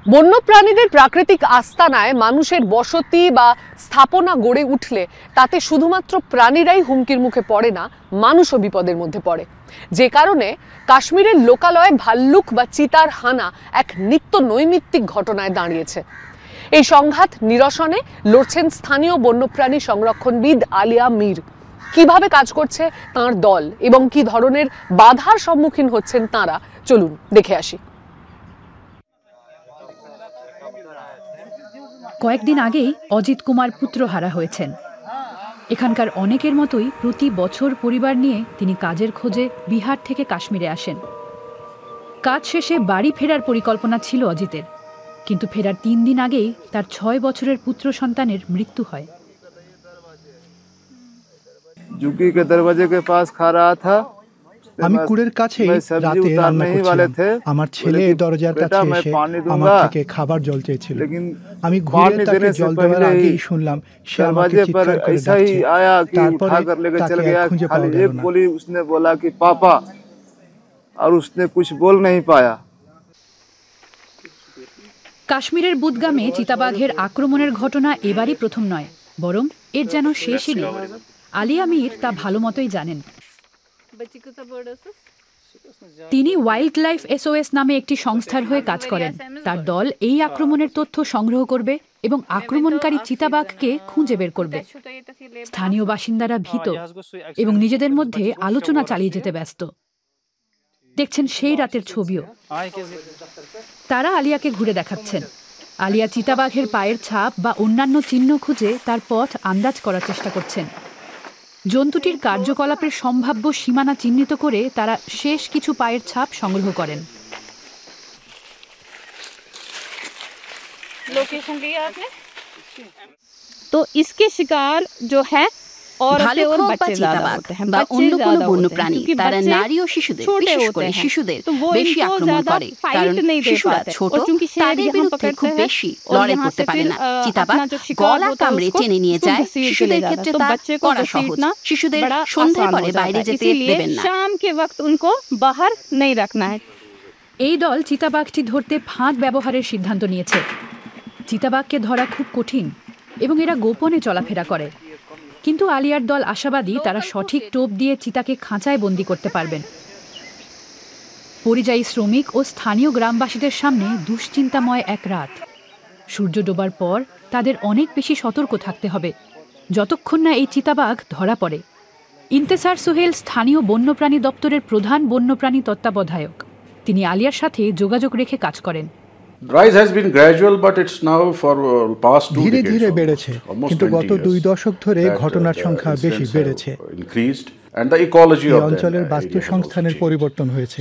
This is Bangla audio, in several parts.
বন্যপ্রাণীদের প্রাকৃতিক আস্তানায় মানুষের বসতি বা স্থাপনা গড়ে উঠলে তাতে শুধুমাত্র প্রাণীরাই হুমকির মুখে পড়ে না, মানুষও বিপদের মধ্যে পড়ে। যে কারণে কাশ্মীরের লোকালয়ে ভাল্লুক বা চিতার হানা এক নিত্য নৈমিত্তিক ঘটনায় দাঁড়িয়েছে। এই সংঘাত নিরসনে লড়ছেন স্থানীয় বন্যপ্রাণী সংরক্ষণবিদ আলিয়া মীর। কিভাবে কাজ করছে তাঁর দল এবং কি ধরনের বাধার সম্মুখীন হচ্ছেন তাঁরা, চলুন দেখে আসি। কয়েকদিন আগেই অজিত কুমার পুত্রহারা হয়েছেন। এখানকার অনেকের মতোই প্রতি বছর পরিবার নিয়ে তিনি কাজের খোঁজে বিহার থেকে কাশ্মীরে আসেন। কাজ শেষে বাড়ি ফেরার পরিকল্পনা ছিল অজিতের, কিন্তু ফেরার 3 দিন আগেই তার 6 বছরের পুত্র সন্তানের মৃত্যু হয়। झुग्गी के दरवाजे के पास खा रहा था। আমি কুড়ের কাছে রাতে রান্না করছিলাম। আমার ছেলে দরজার কাছে এসে আমার থেকে খাবার জল চেয়েছিল। আমি ঘুরে তাকে জল দেওয়ার আগেই শুনলাম সে আমাকে চিৎকার করে ডাকছে। তারপরে তাকে খুঁজে পাওয়া গেল না। उसने बोला कि पापा, और उसने कुछ बोल नहीं पाया। কাশ্মীরের বুদগামে চিতাবাঘের আক্রমণের ঘটনা এবারই প্রথম নয়, বরং এর যেন শেষই নেই। আলিয়া মীর তা ভালো মতোই জানেন। তিনি ওয়াইল্ড লাইফ SOS নামে একটি সংস্থার হয়ে কাজ করেন। তার দল এই আক্রমণের তথ্য সংগ্রহ করবে এবং আক্রমণকারী চিতাবাঘকে খুঁজে বের করবে। স্থানীয় বাসিন্দারা ভীত এবং নিজেদের মধ্যে আলোচনা চালিয়ে যেতে ব্যস্ত। দেখছেন সেই রাতের ছবিও। তারা আলিয়াকে ঘুরে দেখাচ্ছেন। আলিয়া চিতাবাঘের পায়ের ছাপ বা অন্যান্য চিহ্ন খুঁজে তার পথ আন্দাজ করার চেষ্টা করছেন। জন্তুটির কার্যকলাপের সম্ভাব্য সীমানা চিহ্নিত করে তারা শেষ কিছু পায়ের ছাপ সংগ্রহ করেন। लोकेशन लिया आपने? तो इसके शिकार जो है ভালুক হোক বা চিতাবাঘ বা অন্য কোনো বন্যপ্রাণী, তারা নারী ও শিশুদের, বিশেষ করে শিশুদের বেশি আক্রমণ করে, কারণ শিশুরা ছোট, তাদের বিরুদ্ধে খুব বেশি লড়াই করতে পারে না। চিতাবাঘ গলা কামড়ে টেনে নিয়ে যায়। শিশুদের ক্ষেত্রে তা করা সহজ। শিশুদের সন্ধ্যার পরে বাইরে যেতে দেবেন না। शाम के वक्त उनको बाहर नहीं रखना है। এই দল চিতাবাঘটি ধরতে ফাঁদ ব্যবহারের সিদ্ধান্ত নিয়েছে। চিতাবাঘকে ধরা খুব কঠিন এবং এরা গোপনে চলাফেরা করে। কিন্তু আলিয়ার দল আশাবাদী তারা সঠিক টোপ দিয়ে চিতাকে খাঁচায় বন্দি করতে পারবেন। পরিযায়ী শ্রমিক ও স্থানীয় গ্রামবাসীদের সামনে দুশ্চিন্তাময় এক রাত। সূর্য ডোবার পর তাদের অনেক বেশি সতর্ক থাকতে হবে, যতক্ষণ না এই চিতাবাঘ ধরা পড়ে। ইন্তেসার সোহেল স্থানীয় বন্যপ্রাণী দপ্তরের প্রধান বন্যপ্রাণী তত্ত্বাবধায়ক। তিনি আলিয়ার সাথে যোগাযোগ রেখে কাজ করেন। Rise has been gradual, but it's now for past 2 decades. ধীরে ধীরে বেড়েছে, কিন্তু গত 2 দশক ধরে ঘটনার সংখ্যা বেশি বেড়েছে। এই অঞ্চলের বাস্তুসংস্থানের পরিবর্তন হয়েছে।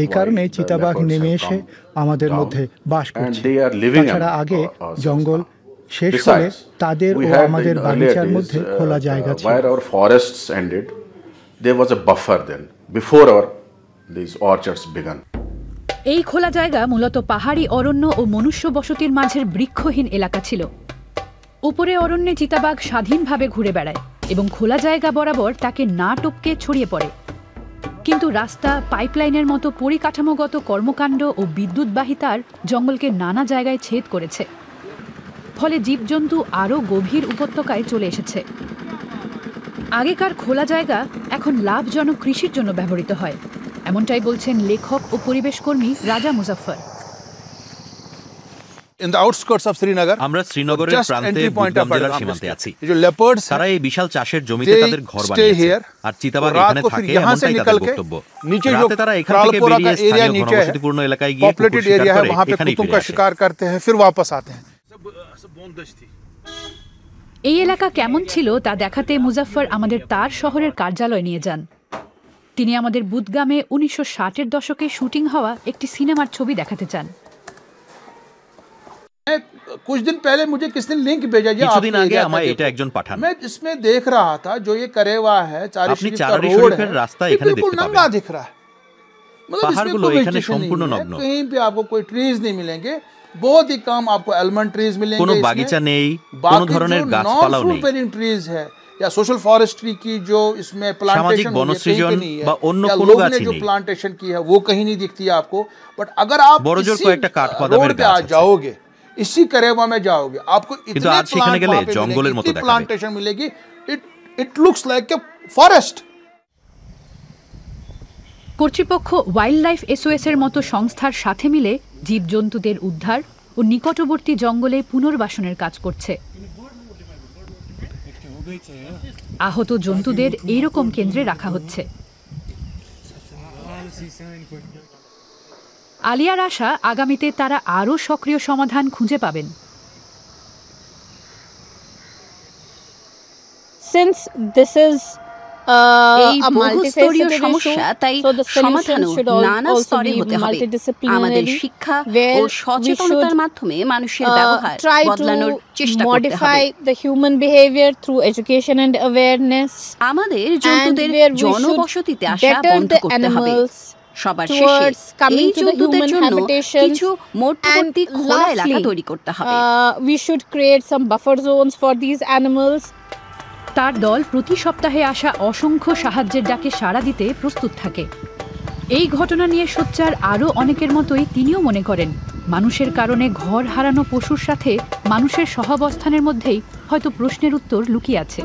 এই কারণে চিতাবাঘ নেমে এসে আমাদের মধ্যে বাস করছে। তাছাড়া আগে জঙ্গল শেষ হলে তাদের ও আমাদের বাগিচার মধ্যে খোলা জায়গা ছিল। Where our forests ended, there was a buffer then before these orchards began. এই খোলা জায়গা মূলত পাহাড়ি অরণ্য ও মনুষ্য বসতির মাঝের বৃক্ষহীন এলাকা ছিল। উপরে অরণ্যে চিতাবাঘ স্বাধীনভাবে ঘুরে বেড়ায় এবং খোলা জায়গা বরাবর তাকে না টপকে ছড়িয়ে পড়ে। কিন্তু রাস্তা, পাইপলাইনের মতো পরিকাঠামোগত কর্মকাণ্ড ও বিদ্যুৎবাহী তার জঙ্গলকে নানা জায়গায় ছেদ করেছে। ফলে জীবজন্তু আরও গভীর উপত্যকায় চলে এসেছে। আগেকার খোলা জায়গা এখন লাভজনক কৃষির জন্য ব্যবহৃত হয়, এমনটাই বলছেন লেখক ও পরিবেশ কর্মী রাজা Muzaffar. In the outskirts of Srinagar, আমরা শ্রীনগরের প্রান্তে বুদগাম জেলার সীমান্তে আছি। তারা এই বিশাল চাষের জমিতে তাদের ঘর বানিয়েছে, আর চিতাবাঘ এখানে থাকে এমনটাই তাদের বক্তব্য। রাতে তারা এখান থেকে বেরিয়ে স্থানীয় ঘনবসতিপূর্ণ এলাকায় গিয়ে কুকুর শিকার করে এখানেই ফিরে আসে। এই এলাকা কেমন ছিল তা দেখাতে মুজাফফর আমাদের তার শহরের কার্যালয় নিয়ে যান। তিনি আমাদের বুদগামে 1960-এর দশকে শুটিং হওয়া একটি সিনেমার ছবি দেখাতে চান। कुछ दिन पहले मुझे किसने लिंक भेजा जी, কিছুদিন আগে আমায় এটা একজন পাঠান। मैं इसमें देख रहा था जो ये करे हुआ है আপনি চারারি শরীফের রাস্তা এখানে দেখতে পাবেন। नंगा दिख रहा है, मतलब পাহাড়গুলো এখানে সম্পূর্ণ নগ্ন। कहीं पे आपको कोई ट्रीज नहीं मिलेंगे, बहुत ही कम आपको आलमंड ट्रीज मिलेंगे। কোনো বাগিচা নেই, কোনো ধরনের গাছপালাও নেই। फ्रूट बेयरिंग ट्रीज है, या सोशल फॉरेस्ट्री की जो इसमें प्लांटेशन नहीं है या लोगों ने जो प्लांटेशन की है वो कहीं नहीं दिखती है आपको। बट अगर आप रोड पे आ जाओगे, इसी करेवा में जाओगे, आपको इतने प्लांटेशन मिलेगी, it looks like a forest. কর্তৃপক্ষ ওয়াইল্ড লাইফ এসওএস এর মতো সংস্থার সাথে মিলে জীবজন্তুদের উদ্ধার ও নিকটবর্তী জঙ্গলে পুনর্বাসনের কাজ করছে। আহত জন্তুদের এইরকম কেন্দ্রে রাখা হচ্ছে। আলিয়ার আশা আগামীতে তারা আরও সক্রিয় সমাধান খুঁজে পাবেন। Since this is এই বহুস্তরীয় সমস্যা, তাই সমাধানও নানা স্তরে হতে হবে। আমাদের শিক্ষা ও সচেতনতার মাধ্যমে মানুষের ব্যবহার বদলানোর চেষ্টা করতে হবে। আমাদের জন্তুদের জনবসতিতে আসা বন্ধ করতে হবে। সবার শেষে এই জন্তুদের জন্য কিছু মধ্যবর্তী খোলা এলাকা তৈরি করতে হবে। We should create some buffer zones for these animals. তার দল প্রতি সপ্তাহে আসা অসংখ্য সাহায্যের ডাকে সাড়া দিতে প্রস্তুত থাকে। এই ঘটনা নিয়ে সোচ্চার আরও অনেকের মতোই তিনিও মনে করেন মানুষের কারণে ঘর হারানো পশুর সাথে মানুষের সহাবস্থানের মধ্যেই হয়তো প্রশ্নের উত্তর লুকিয়ে আছে।